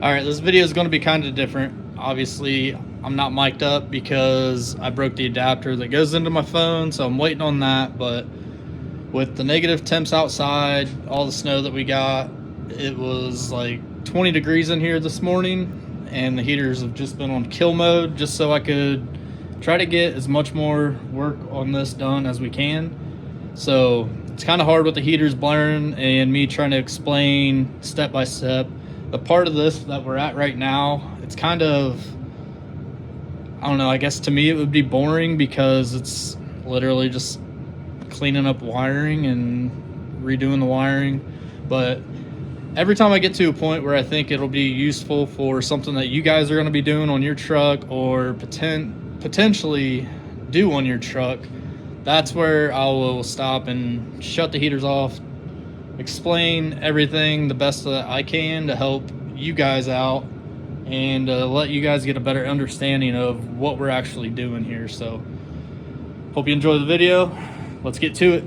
All right, this video is going to be kind of different. Obviously, I'm not mic'd up because I broke the adapter that goes into my phone, so I'm waiting on that. But with the negative temps outside, all the snow that we got, it was like 20 degrees in here this morning, and the heaters have just been on kill mode just so I could try to get as much more work on this done as we can. So it's kind of hard with the heaters blaring and me trying to explain step by step. The part of this that we're at right now, it's kind of, I don't know, I guess to me it would be boring because it's literally just cleaning up wiring and redoing the wiring. But every time I get to a point where I think it'll be useful for something that you guys are going to be doing on your truck or potentially do on your truck, that's where I will stop and shut the heaters off, explain everything the best that I can to help you guys out and let you guys get a better understanding of what we're actually doing here. So hope you enjoy the video. Let's get to it.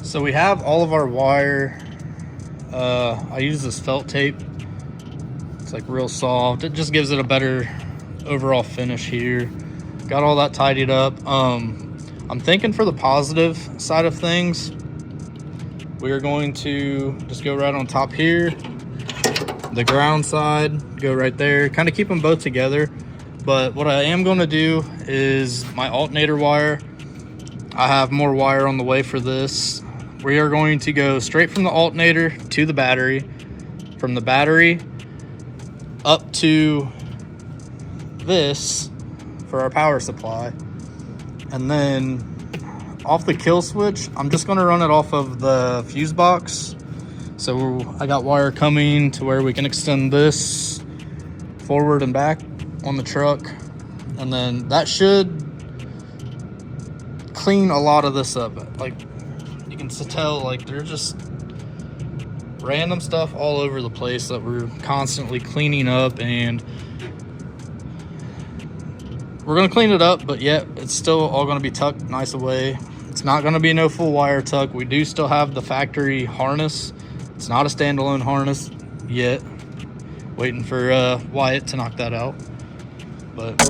So we have all of our wire. I use this felt tape. It's like real soft. It just gives it a better overall finish here. Got all that tidied up. I'm thinking for the positive side of things, we are going to just go right on top here. The ground side, go right there. Kind of keep them both together. But what I am going to do is my alternator wire. I have more wire on the way for this. We are going to go straight from the alternator to the battery, from the battery up to this for our power supply, and then off the kill switch, I'm just going to run it off of the fuse box. So I got wire coming to where we can extend this forward and back on the truck, and then that should clean a lot of this up. Like, you can tell, like, there's just random stuff all over the place that we're constantly cleaning up, and we're going to clean it up, but yet it's still all going to be tucked nice away. It's not going to be no full wire tuck. We do still have the factory harness. It's not a standalone harness yet. Waiting for Wyatt to knock that out. But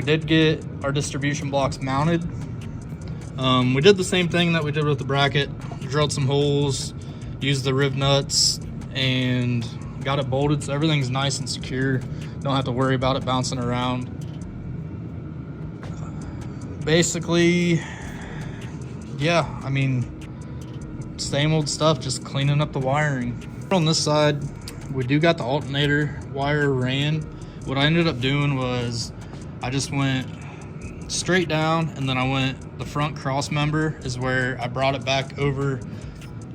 did get our distribution blocks mounted. We did the same thing that we did with the bracket, drilled some holes, used the riv nuts, and got it bolted so everything's nice and secure. Don't have to worry about it bouncing around. Basically, yeah, I mean, same old stuff, just cleaning up the wiring. On this side, we do got the alternator wire ran. What I ended up doing was I just went straight down, and then I went, the front cross member is where I brought it back over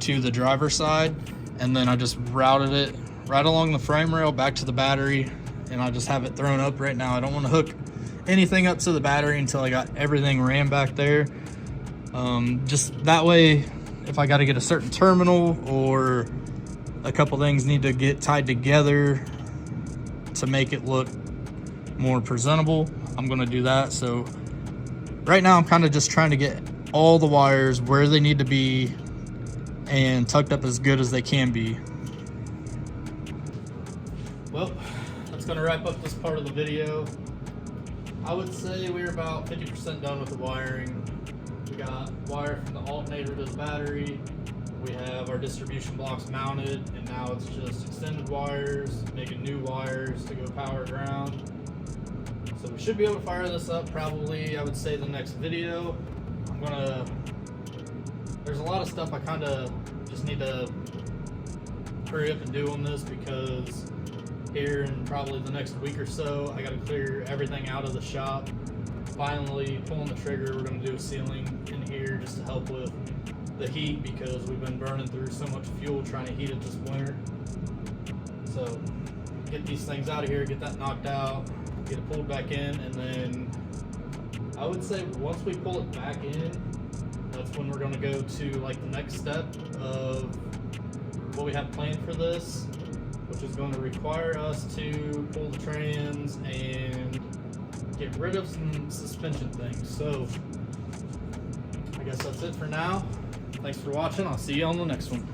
to the driver's side, and then I just routed it right along the frame rail back to the battery, and I just have it thrown up right now. I don't want to hook anything up to the battery until I got everything ran back there. Just that way, if I got to get a certain terminal or a couple things need to get tied together to make it look more presentable, I'm going to do that. So right now I'm kind of just trying to get all the wires where they need to be and tucked up as good as they can be. Well, that's going to wrap up this part of the video. I would say we're about 50% done with the wiring. We got wire from the alternator to the battery. We have our distribution blocks mounted, and now it's just extended wires, making new wires to go power ground. So we should be able to fire this up probably, I would say, the next video. There's a lot of stuff I kind of just need to hurry up and do on this, because here in probably the next week or so, I got to clear everything out of the shop. Finally pulling the trigger, we're going to do a sealing in here just to help with the heat, because we've been burning through so much fuel trying to heat it this winter. So get these things out of here, get that knocked out, get it pulled back in, and then I would say once we pull it back in, that's when we're going to go to like the next step of what we have planned for this, which is going to require us to pull the trans and get rid of some suspension things. So I guess that's it for now. Thanks for watching. I'll see you on the next one.